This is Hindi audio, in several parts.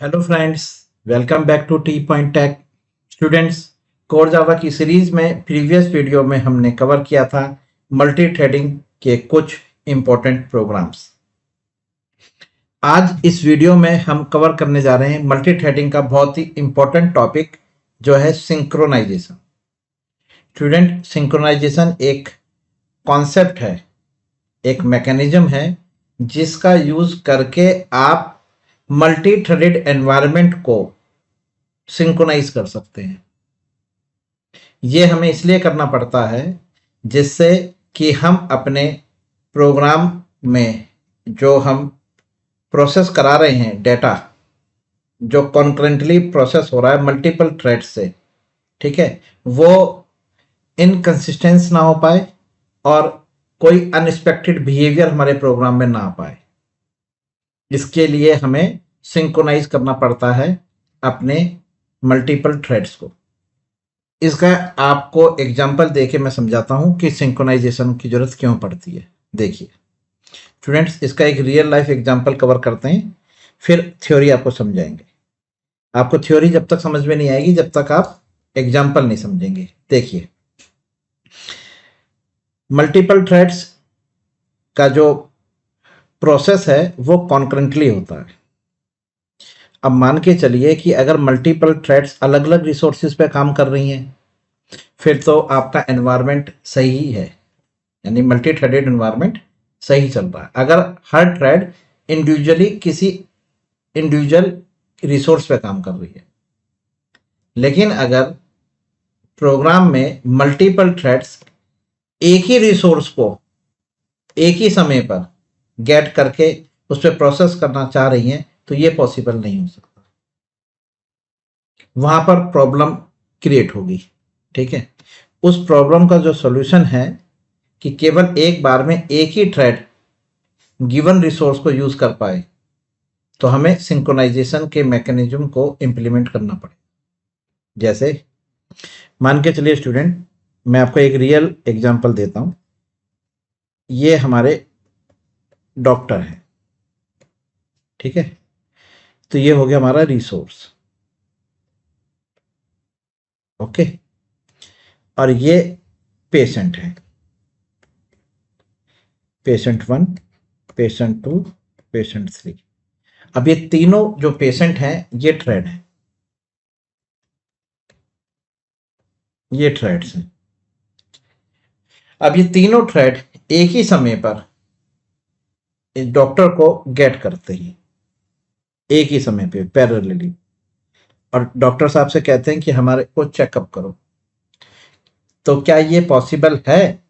Hello friends, welcome back to T Point Tech. Students, core Java की सीरीज में प्रीवियस वीडियो में हमने कवर किया था मल्टी थ्रेडिंग के कुछ इंपॉर्टेंट प्रोग्राम्स। आज इस वीडियो में हम कवर करने जा रहे हैं मल्टी थ्रेडिंग का बहुत ही इंपॉर्टेंट टॉपिक जो है सिंक्रोनाइजेशन। स्टूडेंट, सिंक्रोनाइजेशन एक कॉन्सेप्ट है, एक मैकेनिज्म है जिसका यूज करके आप मल्टी थ्रेडेड एनवायरनमेंट को सिंक्रोनाइज कर सकते हैं। ये हमें इसलिए करना पड़ता है जिससे कि हम अपने प्रोग्राम में जो हम प्रोसेस करा रहे हैं डेटा, जो कॉन्करेंटली प्रोसेस हो रहा है मल्टीपल थ्रेड्स से, ठीक है, वो इनकंसिस्टेंस ना हो पाए और कोई अनएक्सपेक्टेड बिहेवियर हमारे प्रोग्राम में ना आ पाए। इसके लिए हमें सिंक्रोनाइज करना पड़ता है अपने मल्टीपल थ्रेड्स को। इसका आपको एग्जांपल देके मैं समझाता हूं कि सिंक्रोनाइजेशन की जरूरत क्यों पड़ती है। देखिए स्टूडेंट्स, इसका एक रियल लाइफ एग्जांपल कवर करते हैं, फिर थ्योरी आपको समझाएंगे। आपको थ्योरी जब तक समझ में नहीं आएगी जब तक आप एग्जांपल नहीं समझेंगे। देखिए, मल्टीपल थ्रेड्स का जो प्रोसेस है वो कॉन्करेंटली होता है। अब मान के चलिए कि अगर मल्टीपल थ्रेड्स अलग अलग रिसोर्सेज पे काम कर रही हैं, फिर तो आपका एनवायरनमेंट सही है, यानी मल्टी थ्रेडेड एनवायरनमेंट सही चल रहा है। अगर हर थ्रेड इंडिविजुअली किसी इंडिविजुअल रिसोर्स पे काम कर रही है, लेकिन अगर प्रोग्राम में मल्टीपल थ्रेड्स एक ही रिसोर्स को एक ही समय पर गेट करके उस पर प्रोसेस करना चाह रही हैं, तो ये पॉसिबल नहीं हो सकता। वहां पर प्रॉब्लम क्रिएट होगी। ठीक है, उस प्रॉब्लम का जो सॉल्यूशन है कि केवल एक बार में एक ही थ्रेड गिवन रिसोर्स को यूज कर पाए, तो हमें सिंक्रोनाइजेशन के मैकेनिज्म को इंप्लीमेंट करना पड़े। जैसे मान के चलिए स्टूडेंट, मैं आपको एक रियल एग्जांपल देता हूं। ये हमारे डॉक्टर हैं, ठीक है, तो ये हो गया हमारा रिसोर्स। ओके, और ये पेशेंट है, पेशेंट 1, पेशेंट 2, पेशेंट 3। अब ये तीनों जो पेशेंट हैं ये थ्रेड है, ये थ्रेड्स हैं। अब ये तीनों थ्रेड एक ही समय पर इस डॉक्टर को गेट करते हैं, एक ही समय पे पैरेलली, और डॉक्टर साहब से कहते हैं कि हमारे को चेकअप करो। तो क्या ये पॉसिबल है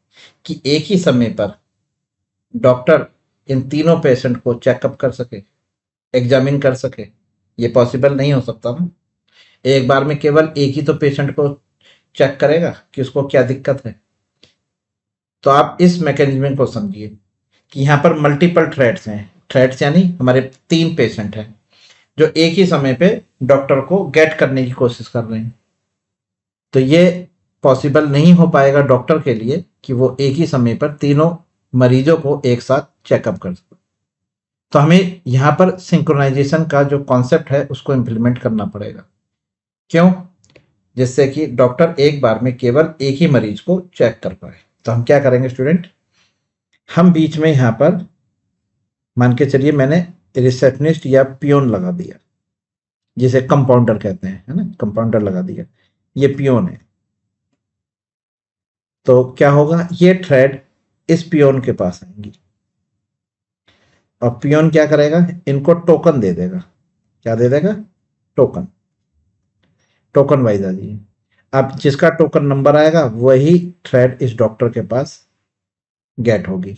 कि एक ही समय पर डॉक्टर इन तीनों पेशेंट को चेकअप कर सके, एग्जामिन कर सके? ये पॉसिबल नहीं हो सकता ना। एक बार में केवल एक ही तो पेशेंट को चेक करेगा कि उसको क्या दिक्कत है। तो आप इस मैकेनिज्म को समझिए कि यहाँ पर मल्टीपल थ्रेड्स हैं। थ्रेड्स यानी हमारे तीन पेशेंट हैं जो एक ही समय पे डॉक्टर को गेट करने की कोशिश कर रहे हैं। तो ये पॉसिबल नहीं हो पाएगा डॉक्टर के लिए कि वो एक ही समय पर तीनों मरीजों को एक साथ चेकअप कर सके। तो हमें यहाँ पर सिंक्रोनाइजेशन का जो कॉन्सेप्ट है उसको इंप्लीमेंट करना पड़ेगा। क्यों? जिससे कि डॉक्टर एक बार में केवल एक ही मरीज को चेक कर पाए। तो हम क्या करेंगे स्टूडेंट, हम बीच में यहाँ पर मान के चलिए मैंने रिसेप्शनिस्ट या पियोन लगा दिया, जिसे कंपाउंडर कहते हैं, है ना, कंपाउंडर लगा दिया, ये पियोन है। तो क्या होगा, ये थ्रेड इस पियोन के पास आएंगी और पियोन क्या करेगा, इनको टोकन दे देगा। क्या दे देगा? टोकन। टोकन वाइज आ जाइए। अब जिसका टोकन नंबर आएगा वही थ्रेड इस डॉक्टर के पास गेट होगी।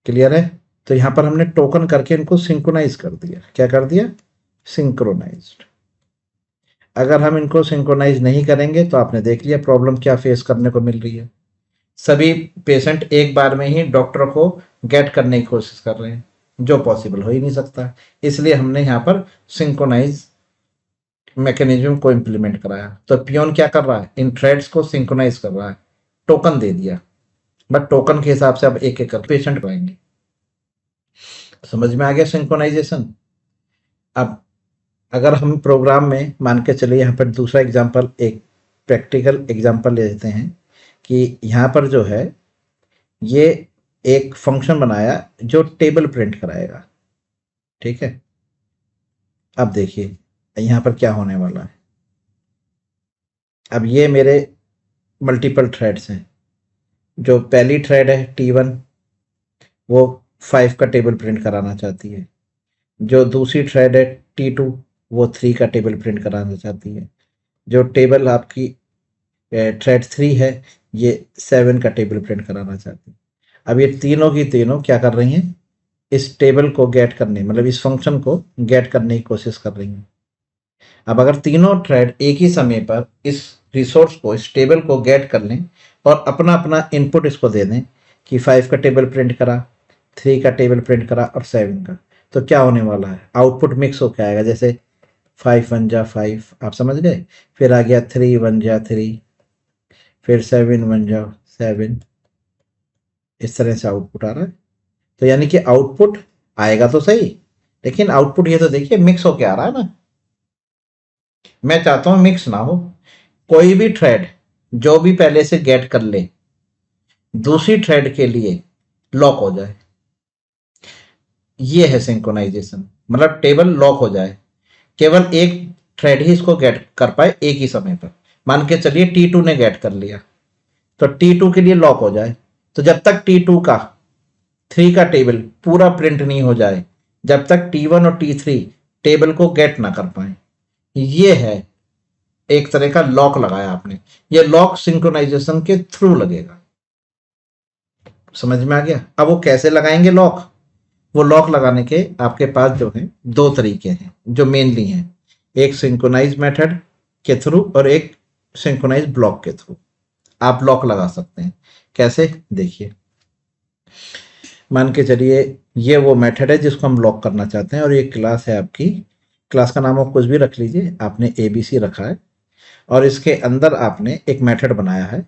क्लियर है? तो यहां पर हमने टोकन करके इनको सिंक्रोनाइज कर दिया। क्या कर दिया? सिंक्रोनाइज्ड। अगर हम इनको सिंक्रोनाइज नहीं करेंगे तो आपने देख लिया प्रॉब्लम क्या फेस करने को मिल रही है। सभी पेशेंट एक बार में ही डॉक्टर को गेट करने की कोशिश कर रहे हैं, जो पॉसिबल हो ही नहीं सकता। इसलिए हमने यहाँ पर सिंक्रोनाइज मैकेनिज्म को इंप्लीमेंट कराया। तो पियोन क्या कर रहा है, इन थ्रेड्स को सिंक्रोनाइज कर रहा है, टोकन दे दिया, बट टोकन के हिसाब से अब एक एक कर पेशेंट पाएंगे। समझ में आ गया सिंक्रोनाइजेशन? अब अगर हम प्रोग्राम में मान के चलिए, यहाँ पर दूसरा एग्जांपल, एक प्रैक्टिकल एग्जांपल ले लेते हैं कि यहाँ पर जो है ये एक फंक्शन बनाया जो टेबल प्रिंट कराएगा। ठीक है, अब देखिए यहाँ पर क्या होने वाला है। अब ये मेरे मल्टीपल थ्रेड्स हैं। जो पहली थ्रेड है T1, वो 5 का टेबल प्रिंट कराना चाहती है। जो दूसरी थ्रेड है T2, वो 3 का टेबल प्रिंट कराना चाहती है। जो टेबल आपकी थ्रेड 3 है, ये 7 का टेबल प्रिंट कराना चाहती है। अब ये तीनों की तीनों क्या कर रही हैं, इस टेबल को गेट करने, मतलब इस फंक्शन को गेट करने की कोशिश कर रही हैं। अब अगर तीनों थ्रेड एक ही समय पर इस रिसोर्स को, इस टेबल को गेट कर लें और अपना अपना इनपुट इसको दे दें कि 5 का टेबल प्रिंट करा, 3 का टेबल प्रिंट करा और 7 का, तो क्या होने वाला है, आउटपुट मिक्स होकर आएगा। जैसे 5 1 जा 5, आप समझ गए, फिर आ गया 3 1 जा 3, फिर 7 1 जा 7, इस तरह से आउटपुट आ रहा है। तो यानी कि आउटपुट आएगा तो सही, लेकिन आउटपुट ये तो देखिए मिक्स होके आ रहा है ना। मैं चाहता हूं मिक्स ना हो, कोई भी थ्रेड जो भी पहले से गेट कर ले, दूसरी थ्रेड के लिए लॉक हो जाए। ये है सिंक्रोनाइजेशन, मतलब टेबल लॉक हो जाए, केवल एक थ्रेड ही इसको गेट कर पाए एक ही समय पर। मान के चलिए T2 ने गेट कर लिया, तो T2 के लिए लॉक हो जाए। तो जब तक T2 का 3 का टेबल पूरा प्रिंट नहीं हो जाए, जब तक T1 और T3 टेबल को गेट ना कर पाए, ये है एक तरह का लॉक लगाया आपने। ये लॉक सिंक्रोनाइजेशन के थ्रू लगेगा। समझ में आ गया। अब वो कैसे लगाएंगे लॉक, वो लॉक लगाने के आपके पास जो है दो तरीके हैं जो मेनली हैं, एक सिंक्रोनाइज मेथड के थ्रू और एक सिंक्रोनाइज ब्लॉक के थ्रू आप लॉक लगा सकते हैं। कैसे, देखिए, मान के चलिए ये वो मेथड है जिसको हम लॉक करना चाहते हैं और ये क्लास है आपकी। क्लास का नाम आप कुछ भी रख लीजिए, आपने ABC रखा है और इसके अंदर आपने एक मेथड बनाया है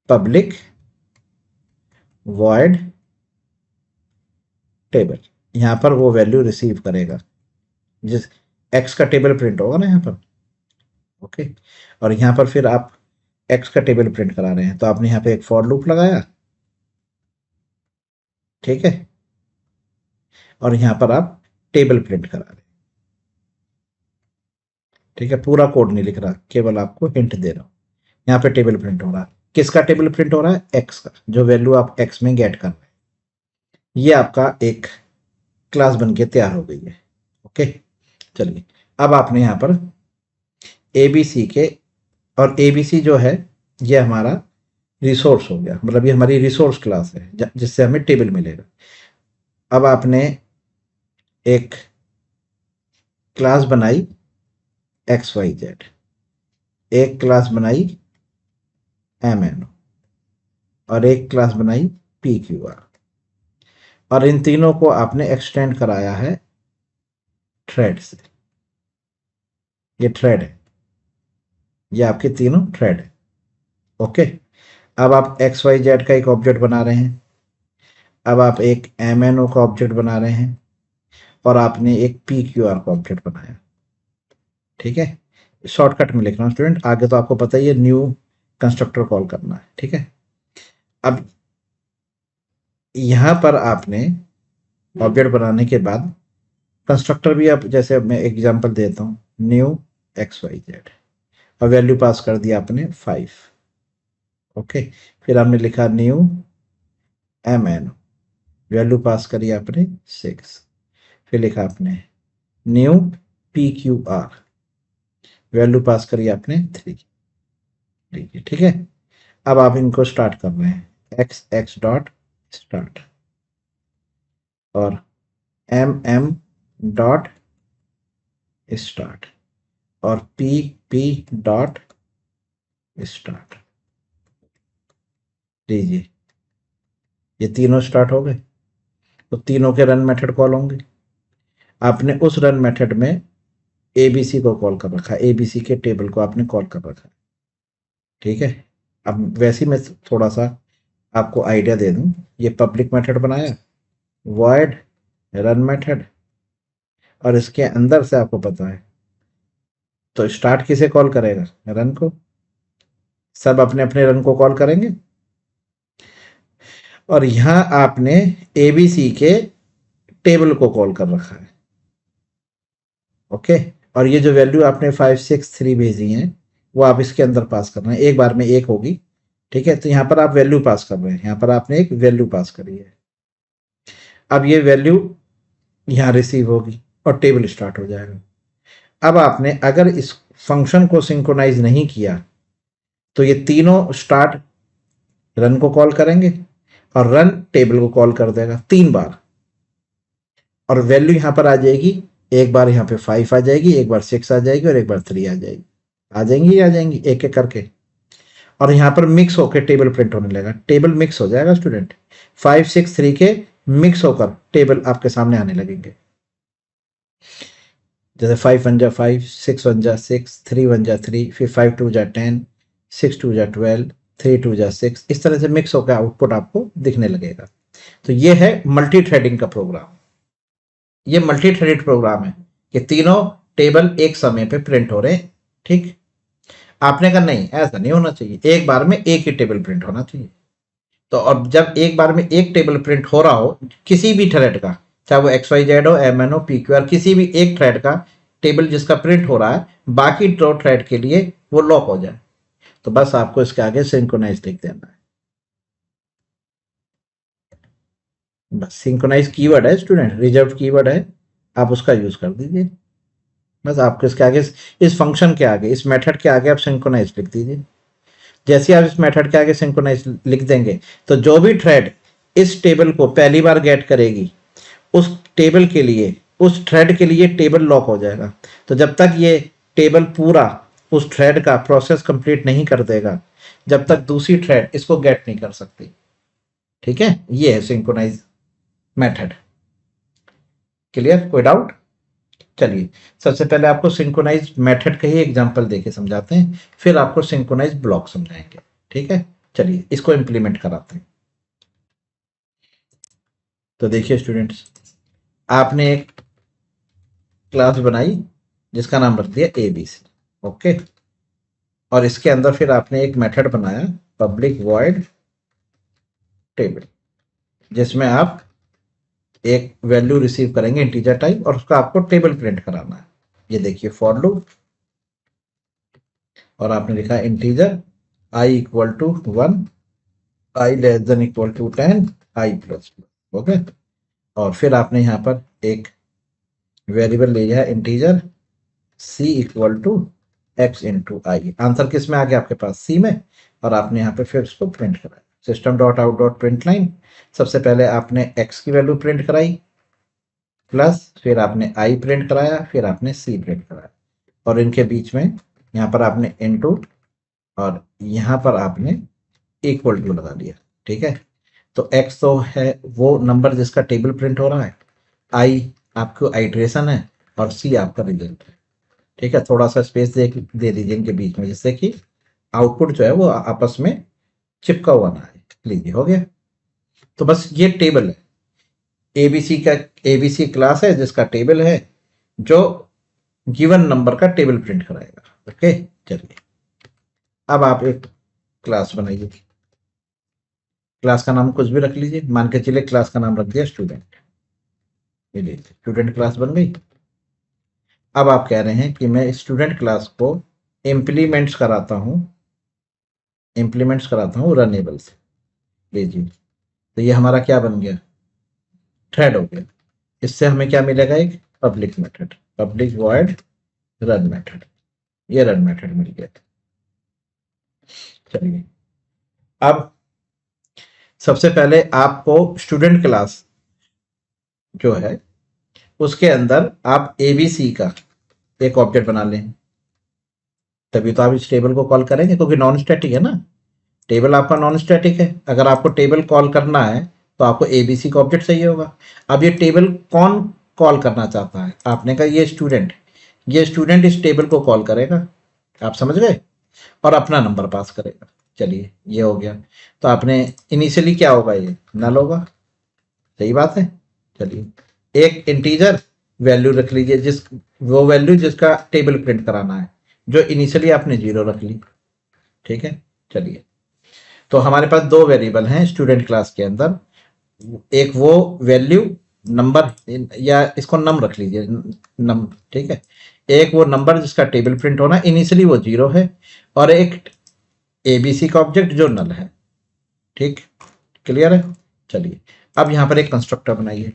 पब्लिक वॉइड टेबल। यहां पर वो वैल्यू रिसीव करेगा जिस x का टेबल प्रिंट होगा ना यहाँ पर। ओके, और यहाँ पर फिर आप x का टेबल प्रिंट करा रहे हैं, तो आपने यहाँ पे एक फॉर लूप लगाया। ठीक है, और यहाँ पर आप टेबल प्रिंट करा रहे हैं। ठीक है, पूरा कोड नहीं लिख रहा, केवल आपको हिंट दे रहा हूं। यहाँ पे टेबल प्रिंट हो रहा है, किसका टेबल प्रिंट हो रहा है, x का, जो वैल्यू आप x में गेट कर रहे हैं। ये आपका एक क्लास बन के तैयार हो गई है। ओके, चलिए, अब आपने यहाँ पर ABC के, और ABC जो है ये हमारा रिसोर्स हो गया, मतलब ये हमारी रिसोर्स क्लास है जिससे हमें टेबल मिलेगा। अब आपने एक क्लास बनाई XYZ, एक क्लास बनाई MNO और एक क्लास बनाई PQR, और इन तीनों को आपने एक्सटेंड कराया है थ्रेड से। ये थ्रेड है, ये आपके तीनों थ्रेड है। ओके, अब आप XYZ का एक ऑब्जेक्ट बना रहे हैं, अब आप एक MNO का ऑब्जेक्ट बना रहे हैं और आपने एक PQR का ऑब्जेक्ट बनाया। ठीक है, शॉर्टकट में लिख रहा हूँ स्टूडेंट, आगे तो आपको पता ही है, न्यू कंस्ट्रक्टर कॉल करना है। ठीक है, अब यहां पर आपने ऑब्जेक्ट बनाने के बाद कंस्ट्रक्टर भी, आप जैसे मैं एग्जांपल देता हूँ, न्यू XYZ और वैल्यू पास कर दिया आपने 5। ओके, फिर आपने लिखा न्यू MNO, वैल्यू पास करी आपने 6, फिर लिखा आपने न्यू PQR, वैल्यू पास करी आपने 3। ठीक है, अब आप इनको स्टार्ट कर रहे हैं, x डॉट स्टार्ट और mm डॉट स्टार्ट और p डॉट स्टार्ट। लीजिए, ये तीनों स्टार्ट हो गए, तो तीनों के रन मेथड कॉल होंगे। आपने उस रन मेथड में ABC को कॉल कर रखा है, ABC के टेबल को आपने कॉल कर रखा है। ठीक है, अब वैसे ही मैं थोड़ा सा आपको आइडिया दे दूं, ये पब्लिक मेथड बनाया, वॉइड रन मेथड, और इसके अंदर से आपको पता है, तो स्टार्ट किसे कॉल करेगा? रन को। सब अपने अपने रन को कॉल करेंगे, और यहां आपने एबीसी के टेबल को कॉल कर रखा है। ओके, और ये जो वैल्यू आपने 563 भेजी है वो आप इसके अंदर पास करना है, एक बार में एक होगी। ठीक है, तो यहां पर आप वैल्यू पास कर रहे हैं, यहां पर आपने एक वैल्यू पास करी है। अब ये वैल्यू यहां रिसीव होगी और टेबल स्टार्ट हो जाएगा। अब आपने अगर इस फंक्शन को सिंक्रोनाइज नहीं किया तो ये तीनों स्टार्ट रन को कॉल करेंगे और रन टेबल को कॉल कर देगा 3 बार, और वैल्यू यहां पर आ जाएगी। एक बार यहाँ पे 5 आ जाएगी, एक बार 6 आ जाएगी और एक बार 3 आ जाएगी। आ जाएंगी, आ जाएंगी एक एक करके, और यहाँ पर मिक्स होकर टेबल प्रिंट होने लगेगा। टेबल मिक्स हो जाएगा स्टूडेंट, 5 6 3 के मिक्स होकर टेबल आपके सामने आने लगेंगे। जैसे 5 1 जा 5, 6 1 जा 6, 3 1 जा 3, फिर 5 2 जा 10, 6 2 जा 12, 3 2 जा 6, इस तरह से मिक्स होकर आउटपुट आपको दिखने लगेगा। तो ये है मल्टी थ्रेडिंग का प्रोग्राम। ये मल्टी थ्रेडेड प्रोग्राम है कि तीनों टेबल एक समय पे प्रिंट हो रहे हैं। ठीक, आपने कहा नहीं, ऐसा नहीं होना चाहिए, एक बार में एक ही टेबल प्रिंट होना चाहिए। तो अब जब एक बार में एक टेबल प्रिंट हो रहा हो किसी भी थ्रेड का, चाहे वो XYZ हो, MN हो, PQR, किसी भी एक थ्रेड का टेबल जिसका प्रिंट हो रहा है, बाकी दो थ्रेड के लिए वो लॉक हो जाए, तो बस आपको इसके आगे सिंक्रोनाइज लिख देना है। बस सिंक्रोनाइज कीवर्ड है स्टूडेंट, रिजर्व कीवर्ड है, आप उसका यूज कर दीजिए। बस आपको इसके आगे, इस फंक्शन के आगे, इस मेथड के आगे आप सिंक्रोनाइज लिख दीजिए। जैसे आप इस मेथड के आगे सिंक्रोनाइज लिख देंगे तो जो भी थ्रेड इस टेबल को पहली बार गेट करेगी, उस टेबल के लिए, उस थ्रेड के लिए टेबल लॉक हो जाएगा। तो जब तक ये टेबल पूरा उस थ्रेड का प्रोसेस कंप्लीट नहीं कर देगा, जब तक दूसरी थ्रेड इसको गेट नहीं कर सकती। ठीक है, ये है सिंक्रोनाइज मेथड। क्लियर? कोई डाउट? चलिए, सबसे पहले आपको सिंक्रोनाइज मेथड का ही एग्जांपल देके समझाते हैं, फिर आपको सिंक्रोनाइज ब्लॉक समझाएंगे। ठीक है, चलिए इसको इंप्लीमेंट कराते हैं। तो देखिए स्टूडेंट्स, आपने एक क्लास बनाई जिसका नाम रख दिया ABC। ओके, और इसके अंदर फिर आपने एक मेथड बनाया पब्लिक वॉइड टेबल, जिसमें आप एक वैल्यू रिसीव करेंगे इंटीजर टाइप, और उसका आपको टेबल प्रिंट कराना है। ये देखिए फॉर लूप, और आपने लिखा integer I equal to 1, I less than equal to 10, I plus. Okay, और फिर आपने यहाँ पर एक वेरिएबल ले लिया integer C equal to x into i. Answer किस में आ गया आपके पास? C में, और आपने यहाँ पे फिर उसको प्रिंट कराया system dot out dot print line. सबसे पहले आपने x की वैल्यू प्रिंट कराई प्लस, फिर आपने I प्रिंट कराया, फिर आपने C प्रिंट कराया, और इनके बीच में यहाँ पर आपने इनटू और यहाँ पर आपने इक्वल टू लगा दिया। ठीक है, तो x तो है वो नंबर जिसका टेबल प्रिंट हो रहा है, I आपको आइट्रेशन है, और C आपका रिजल्ट है। ठीक है, थोड़ा सा स्पेस दे दीजिए इनके बीच में, जिससे कि आउटपुट जो है वो आपस में चिपका हुआ ना आए। लीजिए, हो गया। तो बस ये टेबल है, ABC का, ABC क्लास है जिसका टेबल है, जो गिवन नंबर का टेबल प्रिंट कराएगा। ओके, चलिए अब आप एक क्लास बनाइए। क्लास का नाम कुछ भी रख लीजिए, मान के चलिए क्लास का नाम रख दिया स्टूडेंट। ये लीजिए, स्टूडेंट क्लास बन गई। अब आप कह रहे हैं कि मैं स्टूडेंट क्लास को इम्प्लीमेंट्स कराता हूं रनेबल से। लीजिए, तो ये हमारा क्या बन गया? थ्रेड हो गया। इससे हमें क्या मिलेगा? एक public method, public void run method. ये रन मेथड मिल गया। चलिए, अब सबसे पहले आपको स्टूडेंट क्लास जो है उसके अंदर आप ABC का एक ऑब्जेक्ट बना लें, तभी तो आप इस टेबल को कॉल करेंगे, क्योंकि नॉन स्टैटिक है ना, टेबल आपका नॉन स्टैटिक है। अगर आपको टेबल कॉल करना है तो आपको ABC का ऑब्जेक्ट चाहिए होगा। अब ये टेबल कौन कॉल करना चाहता है? आपने कहा ये स्टूडेंट, ये स्टूडेंट इस टेबल को कॉल करेगा, आप समझ गए, और अपना नंबर पास करेगा। चलिए, ये हो गया। तो आपने इनिशियली क्या होगा? ये नल होगा, सही बात है। चलिए, एक इंटीजर वैल्यू रख लीजिए, वो वैल्यू जिसका टेबल प्रिंट कराना है, जो इनिशियली आपने 0 रख ली। ठीक है, चलिए। तो हमारे पास दो वेरिएबल हैं स्टूडेंट क्लास के अंदर, एक वो वैल्यू नंबर, या इसको नम रख लीजिए, नम। ठीक है, एक वो नंबर जिसका टेबल प्रिंट होना इनिशियली वो 0 है, और एक एबीसी का ऑब्जेक्ट जो नल है। ठीक, क्लियर है। चलिए, अब यहां पर एक कंस्ट्रक्टर बनाइए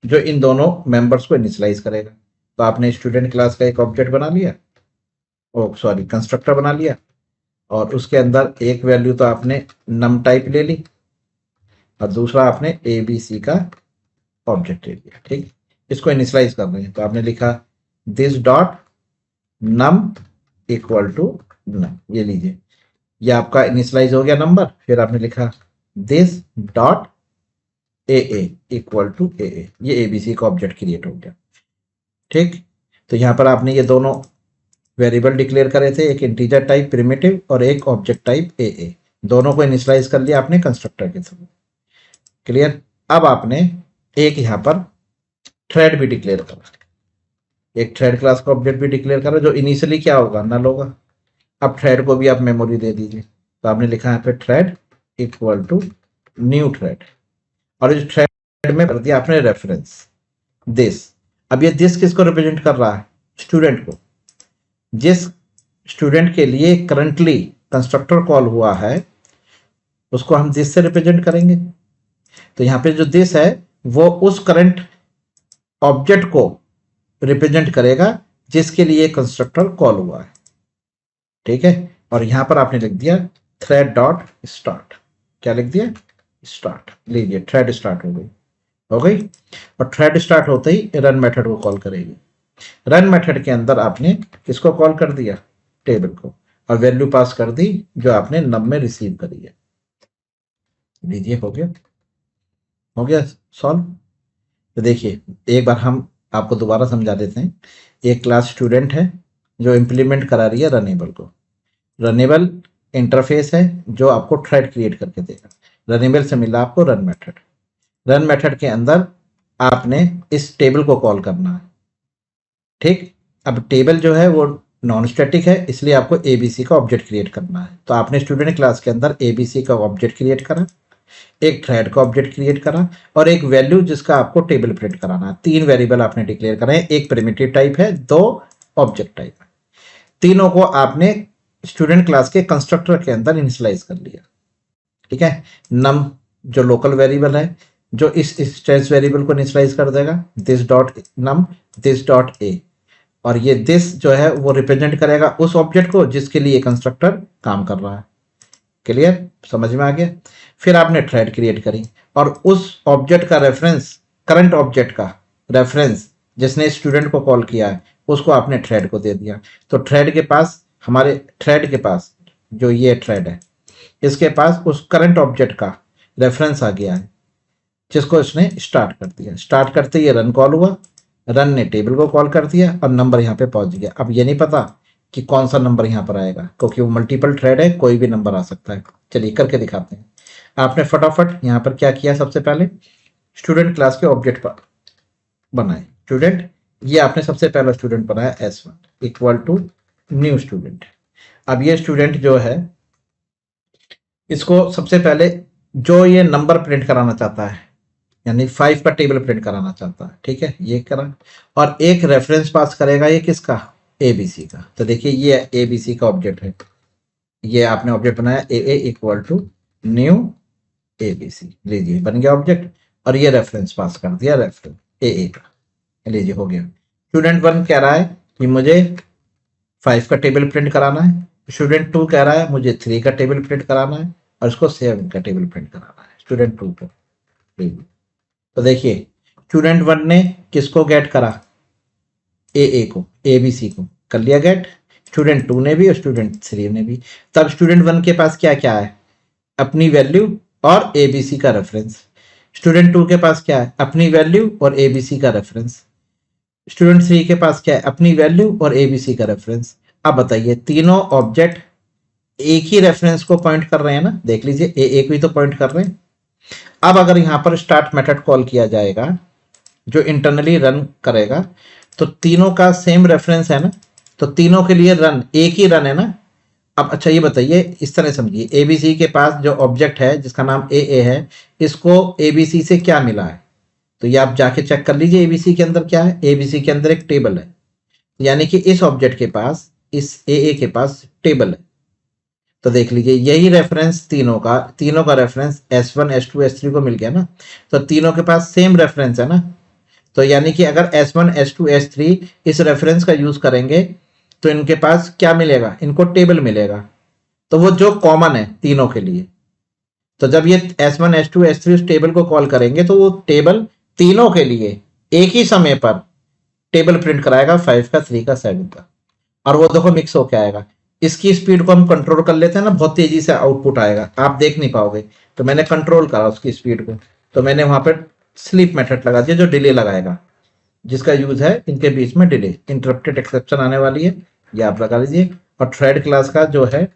जो इन दोनों मेंबर्स को इनिशियलाइज करेगा। तो आपने स्टूडेंट क्लास का एक ऑब्जेक्ट बना लिया, ओ सॉरी कंस्ट्रक्टर बना लिया, और उसके अंदर एक वैल्यू तो आपने नम टाइप ले ली, और दूसरा आपने ए बी सी का ऑब्जेक्ट ले लिया। ठीक, इसको इनिशियलाइज कर रहे हैं, तो आपने लिखा this dot num equal to num. ये लीजिए, ये आपका इनिशियलाइज हो गया नंबर। फिर आपने लिखा this dot a equal to a, ये एबीसी का ऑब्जेक्ट क्रिएट हो गया। ठीक, तो यहां पर आपने ये दोनों वेरिएबल डिक्लेयर करे थे, एक इंटीजर टाइप प्रिमिटिव और एक ऑब्जेक्ट टाइप ए, दोनों को इनिशियलाइज कर लिया आपने कंस्ट्रक्टर के थ्रू। क्लियर। अब आपने एक यहां पर थ्रेड भी डिक्लेयर करा, एक थ्रेड क्लास का ऑब्जेक्ट भी डिक्लेयर करा, जो इनिशियली क्या होगा, नल होगा। अब थ्रेड को भी आप मेमोरी दे दीजिए, तो आपने लिखा यहाँ पे thread equal to new thread, और इस थ्रेड में कर दिया आपने रेफरेंस दिस। अब ये दिस किसको रिप्रेजेंट कर रहा है, स्टूडेंट को। जिस स्टूडेंट के लिए करंटली कंस्ट्रक्टर कॉल हुआ है उसको हम दिस से रिप्रेजेंट करेंगे। तो यहाँ पे जो दिस है वो उस करंट ऑब्जेक्ट को रिप्रेजेंट करेगा जिसके लिए कंस्ट्रक्टर कॉल हुआ है। ठीक है, और यहां पर आपने लिख दिया थ्रेड डॉट स्टार्ट। क्या लिख दिया, स्टार्ट। लीजिए, थ्रेड स्टार्ट हो गई। और थ्रेड स्टार्ट होते ही रन मेथड को कॉल करेगी। रन मेथड के अंदर आपने किसको कॉल कर दिया, टेबल को, और वैल्यू पास कर दी जो आपने नम में रिसीव करी है। लीजिए, हो गया सॉल्व। तो देखिए, एक बार हम आपको दोबारा समझा देते हैं। एक क्लास स्टूडेंट है जो इंप्लीमेंट करा रही है रनेबल को। रनेबल इंटरफेस है जो आपको थ्रेड क्रिएट करके देगा। रनेबल से मिला आपको रन मेथड। रन मेथड के अंदर आपने इस टेबल को कॉल करना है। ठीक, अब टेबल जो है वो नॉन स्टैटिक है, इसलिए आपको एबीसी का ऑब्जेक्ट क्रिएट करना है। तो आपने स्टूडेंट क्लास के अंदर एबीसी का ऑब्जेक्ट क्रिएट करा, एक थ्रेड का ऑब्जेक्ट क्रिएट करा, और एक वैल्यू जिसका आपको टेबल प्रिंट कराना है। 3 वेरिएबल आपने डिक्लेयर करे हैं, एक प्रिमिटिव टाइप है, 2 ऑब्जेक्ट टाइप है। तीनों को आपने स्टूडेंट क्लास के कंस्ट्रक्टर के अंदर इनिशियलाइज कर लिया। ठीक है, नम जो लोकल वेरिएबल है जो इस स्ट्रेस वेरिएबल को इनिशियलाइज कर देगा, this dot num this dot a, और ये दिस जो है वो रिप्रेजेंट करेगा उस ऑब्जेक्ट को जिसके लिए कंस्ट्रक्टर काम कर रहा है। क्लियर, समझ में आ गया। फिर आपने थ्रेड क्रिएट करी, और उस ऑब्जेक्ट का रेफरेंस, करंट ऑब्जेक्ट का रेफरेंस जिसने स्टूडेंट को कॉल किया है, उसको आपने थ्रेड को दे दिया। तो थ्रेड के पास, हमारे थ्रेड के पास जो ये थ्रेड है, इसके पास उस करंट ऑब्जेक्ट का रेफरेंस आ गया है जिसको इसने स्टार्ट कर दिया। स्टार्ट करते ही रन कॉल हुआ, रन ने टेबल को कॉल कर दिया, और नंबर यहाँ पे पहुंच गया। अब ये नहीं पता कि कौन सा नंबर यहाँ पर आएगा, क्योंकि वो मल्टीपल थ्रेड है, कोई भी नंबर आ सकता है। चलिए करके दिखाते हैं। आपने फटाफट यहाँ पर क्या किया, सबसे पहले स्टूडेंट क्लास के ऑब्जेक्ट पर बनाए स्टूडेंट। ये आपने सबसे पहला स्टूडेंट बनाया S1 equal to new student. अब ये स्टूडेंट जो है, इसको सबसे पहले जो ये नंबर प्रिंट कराना चाहता है, यानी 5 का टेबल प्रिंट कराना चाहता है। ठीक है, ये करा, और एक रेफरेंस पास करेगा, ये किसका, एबीसी का। तो देखिए, ये एबीसी का ऑब्जेक्ट है, ये आपने ऑब्जेक्ट बनाया ए इक्वल टू न्यू एबीसी। लीजिए, बन गया ऑब्जेक्ट, और ये रेफरेंस पास कर दिया, रेफरेंस ए का। लीजिए, हो गया। स्टूडेंट 1 कह रहा है कि मुझे 5 का टेबल प्रिंट कराना है, स्टूडेंट 2 कह रहा है मुझे 3 का टेबल प्रिंट कराना है, और इसको 7 का टेबल प्रिंट कराना है स्टूडेंट 2 को। तो देखिए, स्टूडेंट 1 ने किसको गेट करा, ए को, एबीसी को कर लिया गेट। स्टूडेंट 2 ने भी और स्टूडेंट 3 ने भी। तब स्टूडेंट 1 के पास क्या क्या है, अपनी वैल्यू और एबीसी का रेफरेंस। स्टूडेंट 2 के पास क्या है, अपनी वैल्यू और एबीसी का रेफरेंस। स्टूडेंट 3 के पास क्या है, अपनी वैल्यू और एबीसी का रेफरेंस। अब बताइए, तीनों ऑब्जेक्ट एक ही रेफरेंस को पॉइंट कर रहे हैं ना, देख लीजिए ए को ही तो पॉइंट कर रहे हैं। अब अगर यहां पर स्टार्ट मेथड कॉल किया जाएगा जो इंटरनली रन करेगा, तो तीनों का सेम रेफरेंस है ना, तो तीनों के लिए रन एक ही रन है ना। अब अच्छा ये बताइए, इस तरह समझिए, एबीसी के पास जो ऑब्जेक्ट है जिसका नाम ए है, इसको एबीसी से क्या मिला है, तो ये आप जाके चेक कर लीजिए एबीसी के अंदर क्या है। एबीसी के अंदर एक टेबल है, यानी कि इस ऑब्जेक्ट के पास, इस ए के पास टेबल है। तो देख लीजिए यही रेफरेंस तीनों का रेफरेंस S1 S2 S3 को मिल गया ना, तो तीनों के पास सेम रेफरेंस है ना। तो यानी कि अगर S1 S2 S3 इस रेफरेंस का यूज करेंगे तो इनके पास क्या मिलेगा, इनको टेबल मिलेगा, तो वो जो कॉमन है तीनों के लिए। तो जब ये S1 S2 S3 उस टेबल को कॉल करेंगे तो वो टेबल तीनों के लिए एक ही समय पर टेबल प्रिंट कराएगा, 5 का, 3 का, 7 का, और वो देखो मिक्स होके आएगा। इसकी स्पीड को हम कंट्रोल कर लेते हैं ना, बहुत तेजी से आउटपुट आएगा, आप देख नहीं पाओगे, तो मैंने कंट्रोल करा उसकी स्पीड को, तो मैंने वहां पर स्लीप मेथड लगा दिया जो डिले लगाएगा, जिसका यूज है इनके बीच में डिले, इंटरप्टेड एक्सेप्शन आने वाली है, ये आप लगा लीजिए। और थ्रेड क्लास का जो है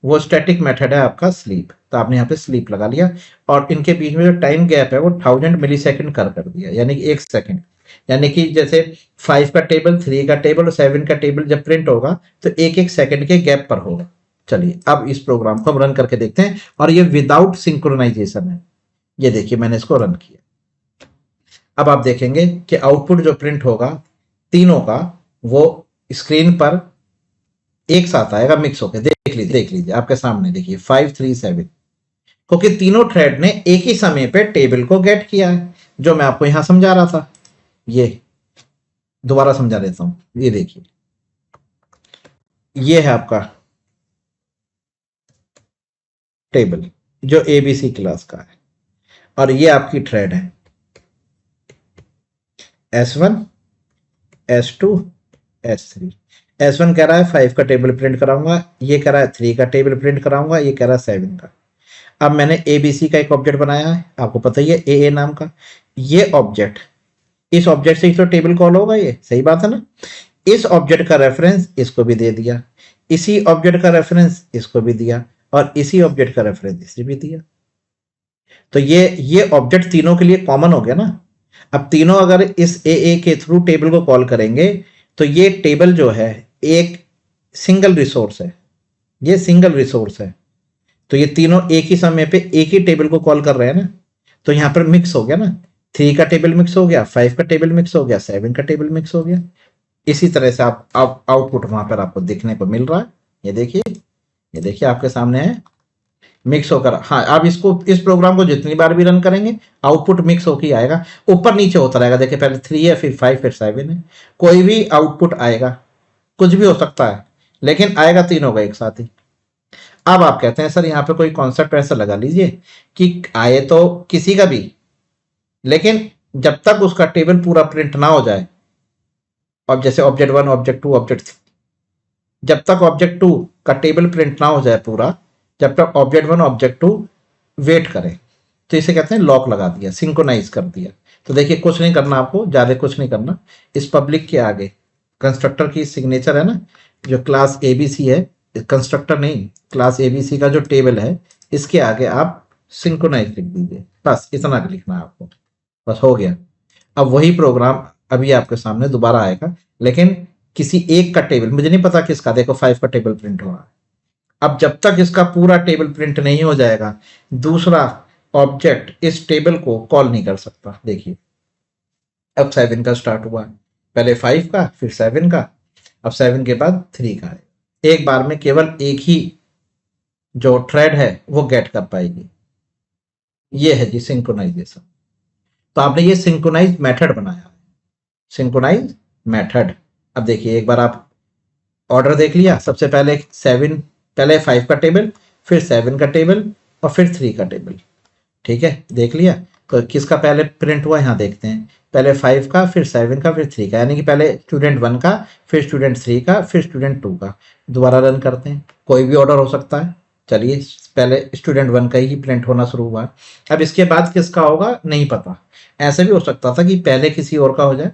वो स्टैटिक मेथड है आपका स्लीप, तो आपने यहाँ पे स्लीप लगा लिया, और इनके बीच में जो टाइम गैप है वो 1000 मिली सेकेंड कर दिया, यानी कि 1 सेकेंड। यानी कि जैसे 5 का टेबल, 3 का टेबल और 7 का टेबल जब प्रिंट होगा तो 1 1 सेकेंड के गैप पर होगा। चलिए अब इस प्रोग्राम को हम रन करके देखते हैं, और ये विदाउट सिंक्रोनाइजेशन है। ये देखिए मैंने इसको रन किया, अब आप देखेंगे कि आउटपुट जो प्रिंट होगा तीनों का, वो स्क्रीन पर एक साथ आएगा मिक्स होकर। देख लीजिए आपके सामने, देखिए 5 3 7, क्योंकि तीनों थ्रेड ने एक ही समय पे टेबल को गेट किया है, जो मैं आपको यहां समझा रहा था। ये दोबारा समझा देता हूं, ये देखिए, ये है आपका टेबल जो एबीसी क्लास का है, और ये आपकी थ्रेड है S1 S2 S3। S1 कह रहा है 5 का टेबल प्रिंट कराऊंगा, ये कह रहा है 3 का टेबल प्रिंट कराऊंगा, ये कह रहा है 7 का। अब मैंने एबीसी का एक ऑब्जेक्ट बनाया है, आपको पता ही है ए नाम का। ये ऑब्जेक्ट, इस ऑब्जेक्ट से ही तो टेबल कॉल होगा, ये सही बात है ना। इस ऑब्जेक्ट का रेफरेंस इसको भी दे दिया, इसी ऑब्जेक्ट का रेफरेंस इसको भी दिया, और इसी ऑब्जेक्ट का रेफरेंस इसे भी दिया। तो ये ऑब्जेक्ट तीनों के लिए कॉमन हो गया ना। अब तीनों अगर इस ए के थ्रू टेबल को कॉल करेंगे तो ये टेबल जो है एक सिंगल रिसोर्स है, ये सिंगल रिसोर्स है। तो ये तीनों एक ही समय पे एक ही टेबल को कॉल कर रहे हैं ना, तो यहां पर मिक्स हो गया ना। 3 का टेबल मिक्स हो गया, 5 का टेबल मिक्स हो गया, 7 का टेबल मिक्स हो गया। इसी तरह से आप आउटपुट वहां पर आपको देखने को मिल रहा है। ये देखिए आपके सामने है, मिक्स होकर। हाँ, आप इसको, इस प्रोग्राम को जितनी बार भी रन करेंगे आउटपुट मिक्स होकर आएगा, ऊपर नीचे होता रहेगा। देखिए पहले 3 है, फिर 5, फिर 7 है, कोई भी आउटपुट आएगा, कुछ भी हो सकता है, लेकिन आएगा तीनों का एक साथ ही। अब आप कहते हैं सर यहाँ पे कोई कॉन्सेप्ट ऐसा लगा लीजिए कि आए तो किसी का भी, लेकिन जब तक उसका टेबल पूरा प्रिंट ना हो जाए, अब जैसे ऑब्जेक्ट 1 ऑब्जेक्ट 2 ऑब्जेक्ट 3, जब तक ऑब्जेक्ट 2 का टेबल प्रिंट ना हो जाए पूरा, जब तक ऑब्जेक्ट 1 ऑब्जेक्ट 2 वेट करें, तो इसे कहते हैं लॉक लगा दिया, सिंक्रोनाइज कर दिया। तो देखिए कुछ नहीं करना, आपको ज्यादा कुछ नहीं करना। इस पब्लिक के आगे कंस्ट्रक्टर की सिग्नेचर है ना, जो क्लास एबीसी है, कंस्ट्रक्टर नहीं, क्लास एबीसी का जो टेबल है, इसके आगे आप सिंक्रोनाइज लिख दीजिए, बस इतना लिखना है आपको, बस हो गया। अब वही प्रोग्राम अभी आपके सामने दोबारा आएगा, लेकिन किसी एक का टेबल, मुझे नहीं पता किसका, देखो 5 का टेबल प्रिंट हो रहा है। अब जब तक इसका पूरा टेबल प्रिंट नहीं हो जाएगा, दूसरा ऑब्जेक्ट इस टेबल को कॉल नहीं कर सकता। देखिए अब 7 का स्टार्ट हुआ है, पहले 5 का, फिर 7 का, अब 7 के बाद 3 का है। एक बार में केवल एक ही जो थ्रेड है वो गेट कर पाएगी। ये है जी सिंक्रोनाइजेशन। तो आपने ये सिंक्रोनाइज मेथड बनाया है, सिंक्रोनाइज मेथड। अब देखिए एक बार आप ऑर्डर देख लिया, सबसे पहले 7, पहले 5 का टेबल, फिर 7 का टेबल, और फिर 3 का टेबल। ठीक है, देख लिया। तो किसका पहले प्रिंट हुआ यहाँ देखते हैं, पहले 5 का, फिर 7 का, फिर 3 का, यानी कि पहले स्टूडेंट 1 का, फिर स्टूडेंट 3 का, फिर स्टूडेंट 2 का। दोबारा रन करते हैं, कोई भी ऑर्डर हो सकता है। चलिए पहले स्टूडेंट 1 का ही प्रिंट होना शुरू हुआ। अब इसके बाद किसका होगा नहीं पता, ऐसे भी हो सकता था कि पहले किसी और का हो जाए।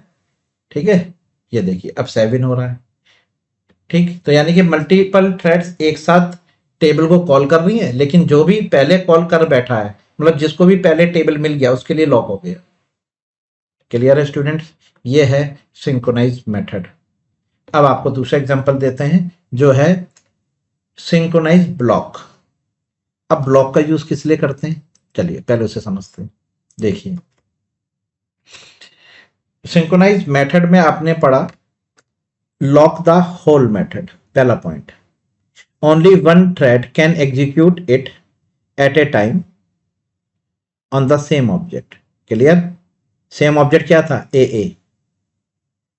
ठीक है, ये देखिए अब 7 हो रहा है। ठीक, तो यानी कि मल्टीपल थ्रेड्स एक साथ टेबल को कॉल कर रही है, लेकिन जो भी पहले कॉल कर बैठा है, मतलब जिसको भी पहले टेबल मिल गया उसके लिए लॉक हो गया। क्लियर है स्टूडेंट्स? ये है सिंक्रोनाइज मेथड। अब आपको दूसरा एग्जांपल देते हैं जो है सिंक्रोनाइज ब्लॉक। अब ब्लॉक का यूज किस लिए करते हैं, चलिए पहले उसे समझते हैं। देखिए सिंक्रोनाइज मेथड में आपने पढ़ा लॉक द होल मेथड, पहला point. Only one thread can execute it at A time on the same object. Clear? Same object क्या था? ए,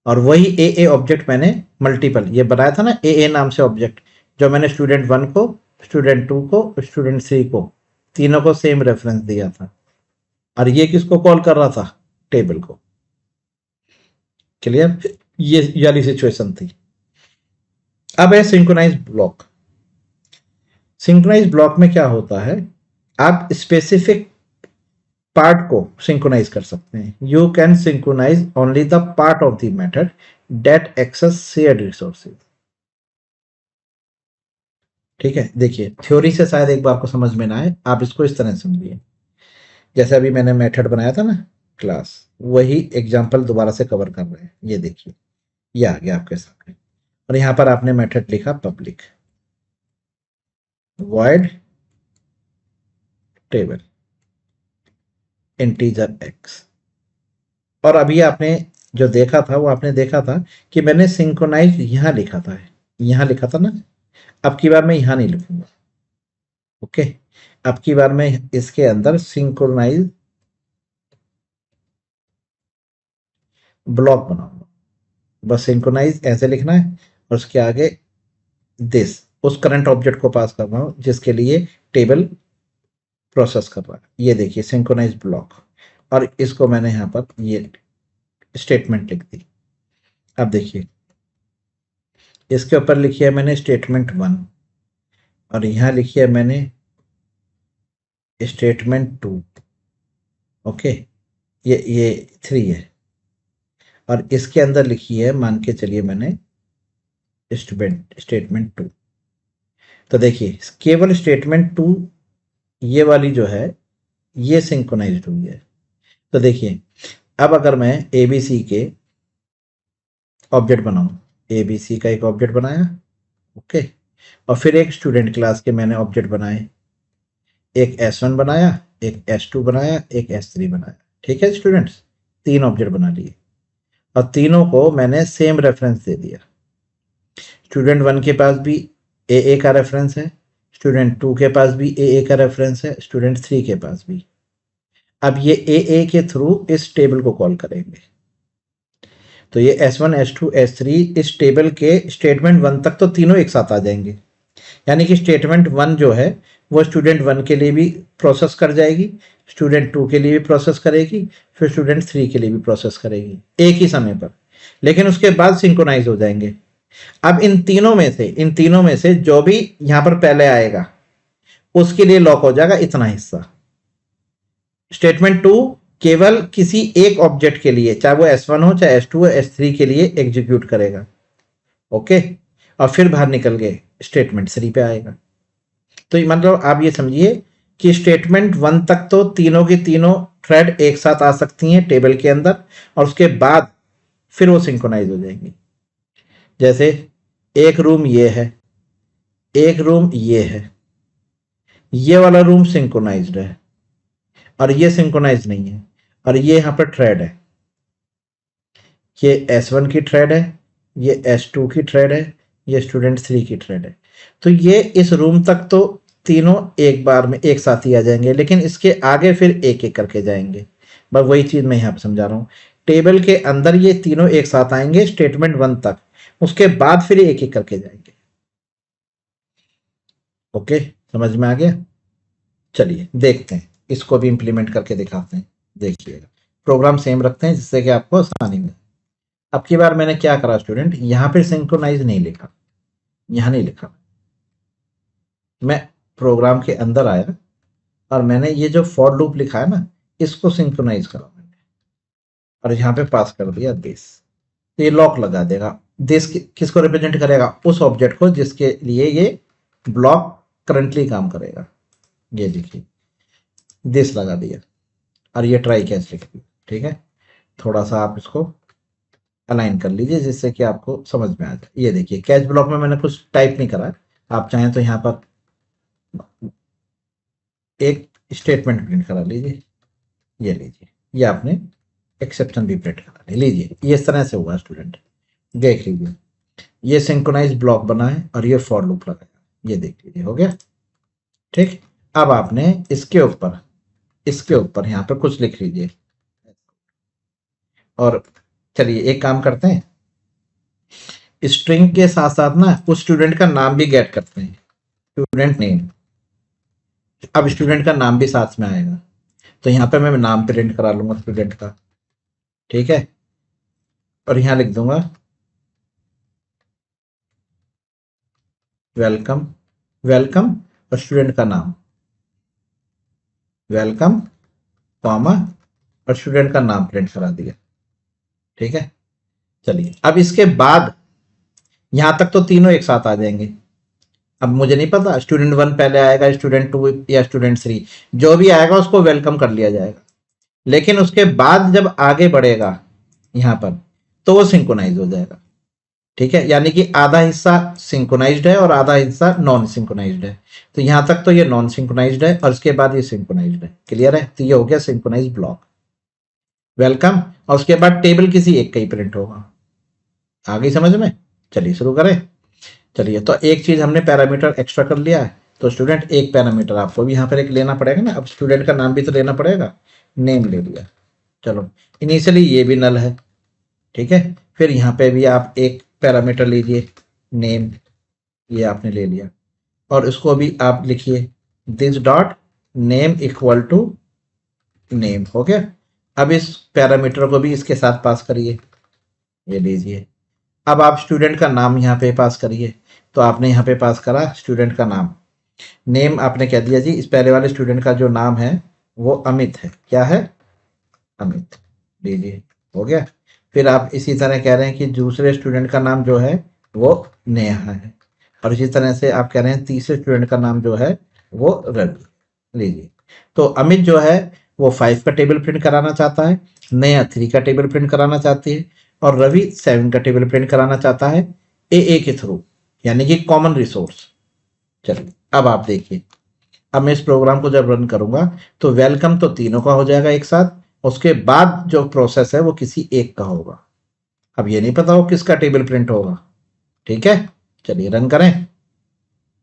और वही ए ऑब्जेक्ट मैंने मल्टीपल ये बनाया था ना, ए नाम से ऑब्जेक्ट, जो मैंने स्टूडेंट 1 को, स्टूडेंट 2 को, स्टूडेंट 3 को, तीनों को सेम रेफरेंस दिया था। और ये किसको कॉल कर रहा था? टेबल को। क्लियर? ये वाली सिचुएशन थी। अब है सिंक्रोनाइज ब्लॉक। सिंक्रोनाइज ब्लॉक में क्या होता है, आप स्पेसिफिक पार्ट को सिंक्रोनाइज कर सकते हैं। You can synchronise only the part of the method that access shared resources. ठीक है, देखिए थ्योरी से शायद एक बार को समझ में ना आए, आप इसको इस तरह समझिए। जैसे अभी मैंने मेथड बनाया था ना क्लास, वही एग्जांपल दोबारा से कवर कर रहे हैं। ये देखिए ये आ गया आपके सामने, और यहां पर आपने मेथड लिखा public void table integer x। और अभी आपने जो देखा था वो आपने देखा था कि मैंने सिंक्रोनाइज यहां लिखा था, यहां लिखा था ना। अब की बार मैं यहां नहीं लिखूंगा, ओके। अब की बार मैं इसके अंदर सिंक्रोनाइज ब्लॉक बनाऊंगा। बस सिंक्रोनाइज ऐसे लिखना है, और उसके आगे दिस उस करंट ऑब्जेक्ट को पास कर रहा हूं जिसके लिए टेबल प्रोसेस कर रहा है। ये देखिए सिंक्रोनाइज ब्लॉक, और इसको मैंने यहां पर ये स्टेटमेंट लिख दी। अब देखिए इसके ऊपर लिखी है मैंने स्टेटमेंट 1, और यहां लिखी है मैंने स्टेटमेंट 2, ओके। ये 3 है, और इसके अंदर लिखी है मान के चलिए मैंने स्टेटमेंट 2। तो देखिए केवल स्टेटमेंट 2 ये वाली जो है ये सिंक्रोनाइज्ड हुई है। तो देखिए अब अगर मैं एबीसी के ऑब्जेक्ट बनाऊं, एबीसी का एक ऑब्जेक्ट बनाया, ओके, और फिर एक स्टूडेंट क्लास के मैंने ऑब्जेक्ट बनाए, एक S1 बनाया, एक S2 बनाया, एक S3 बनाया। ठीक है स्टूडेंट्स, 3 ऑब्जेक्ट बना लिए, और तीनों को मैंने सेम रेफरेंस दे दिया। स्टूडेंट 1 के पास भी ए का रेफरेंस है, स्टूडेंट 2 के पास भी ए का रेफरेंस है, स्टूडेंट 3 के पास भी। अब ये ए के थ्रू इस टेबल को कॉल करेंगे। तो ये S1 S2 S3 इस टेबल के स्टेटमेंट 1 तक तो तीनों एक साथ आ जाएंगे। यानी कि स्टेटमेंट 1 जो है वो स्टूडेंट 1 के लिए भी प्रोसेस कर जाएगी, स्टूडेंट 2 के लिए भी प्रोसेस करेगी, फिर स्टूडेंट 3 के लिए भी प्रोसेस करेगी एक ही समय पर, लेकिन उसके बाद सिंक्रोनाइज हो जाएंगे। अब इन तीनों में से जो भी यहां पर पहले आएगा उसके लिए लॉक हो जाएगा इतना हिस्सा। स्टेटमेंट 2 केवल किसी एक ऑब्जेक्ट के लिए, चाहे वो S1 हो, चाहे S2 हो, S3 के लिए एग्जीक्यूट करेगा, ओके। और फिर बाहर निकल गए स्टेटमेंट 3 पे आएगा। तो मतलब आप ये समझिए कि स्टेटमेंट 1 तक तो तीनों की तीनों थ्रेड एक साथ आ सकती हैं टेबल के अंदर, और उसके बाद फिर वो सिंक्रोनाइज हो जाएंगी। जैसे एक रूम ये है, एक रूम ये है, ये वाला रूम सिंक्रोनाइज्ड है, और ये सिंक्रोनाइज नहीं है, और ये यहां पर थ्रेड है, ये S1 की थ्रेड है, ये S2 की थ्रेड है, ये स्टूडेंट 3 की थ्रेड है। तो ये इस रूम तक तो तीनों एक बार में एक साथ ही आ जाएंगे, लेकिन इसके आगे फिर एक एक करके जाएंगे। बस वही चीज मैं यहां पर समझा रहा हूं। टेबल के अंदर ये तीनों एक साथ आएंगे स्टेटमेंट 1 तक, उसके बाद फिर एक एक करके जाएंगे। ओके, समझ में आ गया? चलिए देखते हैं, इसको भी इंप्लीमेंट करके दिखाते हैं। देखिएगा प्रोग्राम सेम रखते हैं जिससे कि आपको आसानी में। अब की बार मैंने क्या करा स्टूडेंट, यहां पे सिंक्रोनाइज नहीं लिखा, यहां नहीं लिखा, मैं प्रोग्राम के अंदर आया और मैंने ये जो फॉर लूप लिखा है ना इसको सिंक्रोनाइज करा मैंने, और यहां पे पास कर दिया दिस। तो ये लॉक लगा देगा। दिस किसको रिप्रेजेंट करेगा? उस ऑब्जेक्ट को जिसके लिए ये ब्लॉक करंटली काम करेगा। ये देखिए दिस लगा दिया, और ये ट्राई कैच लिख दिया। ठीक है, थोड़ा सा आप इसको अलाइन कर लीजिए जिससे कि आपको समझ में आ जाए। ये देखिए कैच ब्लॉक में मैंने कुछ टाइप नहीं करा है, आप चाहें तो यहाँ पर एक स्टेटमेंट प्रिंट करा लीजिए। ये लीजिए, ये आपने एक्सेप्शन भी प्रिंट करा लीजिए। ये इस तरह से हुआ स्टूडेंट, देख लीजिए। ये सिंक्रोनाइज ब्लॉक बना है और ये फॉर लूप लगाया, ये देख लीजिए, हो गया। ठीक, अब आपने इसके ऊपर यहाँ पर कुछ लिख लीजिए। और चलिए एक काम करते हैं, स्ट्रिंग के साथ साथ ना उस स्टूडेंट का नाम भी गेट करते हैं, स्टूडेंट नेम। अब स्टूडेंट का नाम भी साथ में आएगा, तो यहाँ पे मैं नाम प्रिंट करा लूंगा स्टूडेंट का, ठीक है। और यहाँ लिख दूंगा वेलकम, वेलकम और स्टूडेंट का नाम, वेलकम कॉमा और स्टूडेंट का नाम प्रिंट करा दिया, ठीक है। चलिए अब इसके बाद यहां तक तो तीनों एक साथ आ जाएंगे। अब मुझे नहीं पता स्टूडेंट 1 पहले आएगा, स्टूडेंट 2 या स्टूडेंट 3, जो भी आएगा उसको वेलकम कर लिया जाएगा। लेकिन उसके बाद जब आगे बढ़ेगा यहां पर तो वो सिंक्रोनाइज हो जाएगा, ठीक है। यानी कि आधा हिस्सा सिंक्रोनाइज्ड है और आधा हिस्सा नॉन सिंक्रोनाइज्ड है। तो यहां तक तो ये नॉन सिंक्रोनाइज्ड है और उसके बाद ये सिंक्रोनाइज्ड है, क्लियर है। तो ये हो गया सिंक्रोनाइज ब्लॉक, वेलकम। और उसके बाद टेबल किसी एक का ही प्रिंट होगा, आ गई समझ में। चलिए शुरू करें। चलिए तो एक चीज हमने पैरामीटर एक्स्ट्रा कर लिया है, तो स्टूडेंट एक पैरामीटर आपको भी यहाँ पर एक लेना पड़ेगा ना। अब स्टूडेंट का नाम भी तो लेना पड़ेगा, नेम ले लिया। चलो इनिशियली ये भी नल है, ठीक है। फिर यहाँ पे भी आप एक पैरामीटर लीजिए नेम, ये आपने ले लिया। और इसको भी आप लिखिए this dot name equal to name, हो गया। अब इस पैरामीटर को भी इसके साथ पास करिए, ये लीजिए। अब आप स्टूडेंट का नाम यहाँ पे पास करिए, तो आपने यहाँ पे पास करा स्टूडेंट का नाम, नेम आपने कह दिया जी। इस पहले वाले स्टूडेंट का जो नाम है वो अमित है, क्या है, अमित, लीजिए, हो गया। फिर आप इसी तरह कह रहे हैं कि दूसरे स्टूडेंट का नाम जो है वो नेहा है, और इसी तरह से आप कह रहे हैं तीसरे स्टूडेंट का नाम जो है वो रवि, लीजिए। तो अमित जो है वो 5 का टेबल प्रिंट कराना चाहता है, नेहा 3 का टेबल प्रिंट कराना चाहती है, और रवि 7 का टेबल प्रिंट कराना चाहता है ए के थ्रू, यानी कि कॉमन रिसोर्स। चलिए अब आप देखिए, अब मैं इस प्रोग्राम को जब रन करूंगा तो वेलकम तो तीनों का हो जाएगा एक साथ, उसके बाद जो प्रोसेस है वो किसी एक का होगा। अब ये नहीं पता हो किसका टेबल प्रिंट होगा, ठीक है। चलिए रन करें,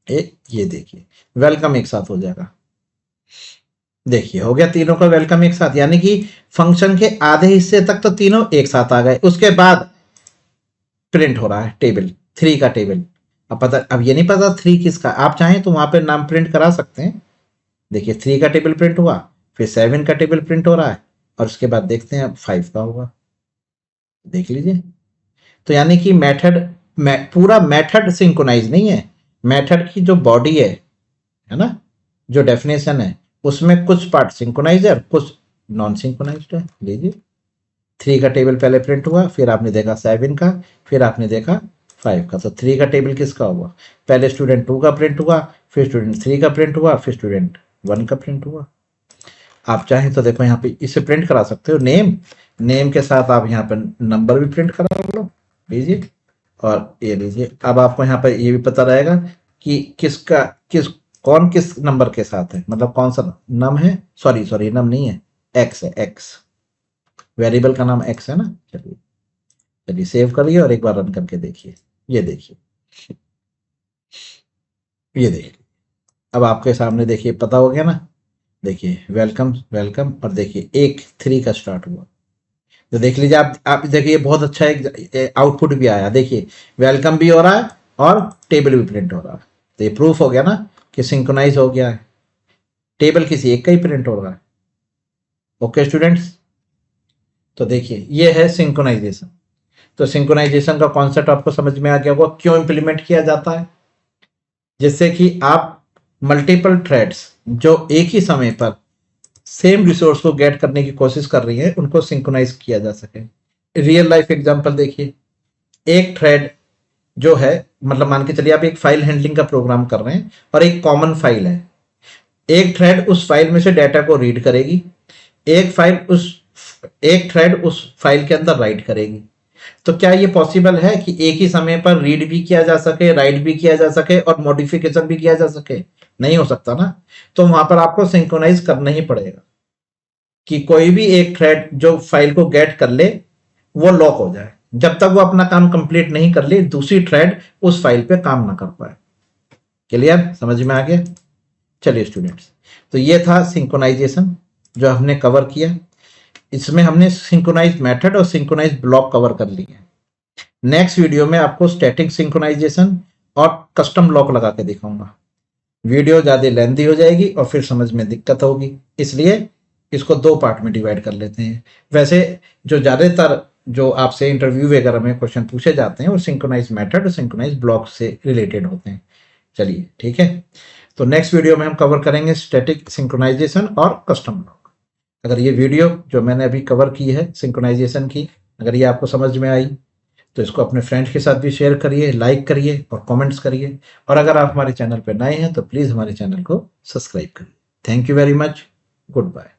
ये देखिए वेलकम एक साथ हो जाएगा, देखिए हो गया तीनों का वेलकम एक साथ। यानी कि फंक्शन के आधे हिस्से तक तो तीनों एक साथ आ गए, उसके बाद प्रिंट हो रहा है टेबल 3 का टेबल। अब पता, अब ये नहीं पता 3 किसका, आप चाहें तो वहां पे नाम प्रिंट करा सकते हैं। देखिए 3 का टेबल प्रिंट हुआ, फिर 7 का टेबल प्रिंट हो रहा है, और उसके बाद देखते हैं अब 5 का होगा, देख लीजिए। तो यानी कि पूरा मेथड सिंक्रोनाइज नहीं है, मेथड की जो बॉडी है ना, जो डेफिनेशन है उसमें कुछ पार्ट सिंक्रोनाइज है और कुछ नॉन सिंक्रोनाइज्ड है। लीजिए 3 का टेबल पहले प्रिंट हुआ, फिर आपने देखा 7 का, फिर आपने देखा 5 का। तो 3 का टेबल किसका हुआ, पहले स्टूडेंट 2 का प्रिंट हुआ, फिर स्टूडेंट 3 का प्रिंट हुआ, फिर स्टूडेंट 1 का प्रिंट हुआ। आप चाहें तो देखो यहाँ पे इसे प्रिंट करा सकते हो, नेम के साथ आप यहाँ पर नंबर भी प्रिंट करा लो, लीजिए। और ये लीजिए, अब आपको यहाँ पर ये भी पता रहेगा कि कौन किस नंबर के साथ है, मतलब कौन सा नम है, सॉरी नम नहीं है, एक्स है, एक्स वेरिएबल का नाम एक्स है ना। चलिए सेव करिए और एक बार रन करके देखिए, ये देखिए, ये देखिए। अब आपके सामने देखिए पता हो गया ना, देखिए वेलकम वेलकम, और देखिए 3 का स्टार्ट हुआ। तो देख लीजिए आप देखिए बहुत अच्छा एक आउटपुट भी आया, देखिए वेलकम भी हो रहा है और टेबल भी प्रिंट हो रहा है। तो ये प्रूफ हो गया ना कि सिंक्रोनाइज हो गया है, टेबल किसी एक का ही प्रिंट हो रहा है। ओके स्टूडेंट्स, तो देखिए ये है सिंक्रोनाइजेशन। तो सिंक्रोनाइजेशन का कॉन्सेप्ट आपको समझ में आ गया होगा, क्यों इंप्लीमेंट किया जाता है, जिससे कि आप मल्टीपल थ्रेड्स जो एक ही समय पर सेम रिसोर्स को गेट करने की कोशिश कर रही है उनको सिंक्रोनाइज किया जा सके। रियल लाइफ एग्जांपल देखिए, एक थ्रेड जो है, मतलब मान के चलिए आप एक फाइल हैंडलिंग का प्रोग्राम कर रहे हैं और एक कॉमन फाइल है, एक थ्रेड उस फाइल में से डाटा को रीड करेगी, एक फाइल उस एक थ्रेड उस फाइल के अंदर राइट करेगी। तो क्या ये पॉसिबल है कि एक ही समय पर रीड भी किया जा सके, राइट भी किया जा सके और मॉडिफिकेशन भी किया जा सके? नहीं हो सकता ना। तो वहां पर आपको सिंक्रोनाइज करना ही पड़ेगा कि कोई भी एक थ्रेड जो फाइल को गेट कर ले वो लॉक हो जाए। जब तक वो अपना काम कंप्लीट नहीं कर ले दूसरी थ्रेड उस फाइल पे काम ना कर पाए। क्लियर, समझ में आ गया? चलिए स्टूडेंट्स, तो ये था सिंक्रोनाइजेशन जो हमने कवर किया। इसमें हमने सिंक्रोनाइज मेथड और सिंक्रोनाइज ब्लॉक कवर कर लिए। नेक्स्ट वीडियो में आपको स्टैटिक सिंक्रोनाइजेशन और कस्टम लॉक लगा के दिखाऊंगा। वीडियो ज़्यादा लेंथी हो जाएगी और फिर समझ में दिक्कत होगी, इसलिए इसको 2 पार्ट में डिवाइड कर लेते हैं। वैसे जो ज़्यादातर जो आपसे इंटरव्यू वगैरह में क्वेश्चन पूछे जाते हैं वो सिंक्रोनाइज मेथड और सिंक्रोनाइज ब्लॉक से रिलेटेड होते हैं। चलिए ठीक है, तो नेक्स्ट वीडियो में हम कवर करेंगे स्टैटिक सिंक्रोनाइजेशन और कस्टम लॉक। अगर ये वीडियो जो मैंने अभी कवर की है सिंक्रोनाइजेशन की, अगर ये आपको समझ में आई तो इसको अपने फ्रेंड्स के साथ भी शेयर करिए, लाइक करिए और कमेंट्स करिए। और अगर आप हमारे चैनल पर नए हैं तो प्लीज़ हमारे चैनल को सब्सक्राइब करिए। Thank you very much, good bye.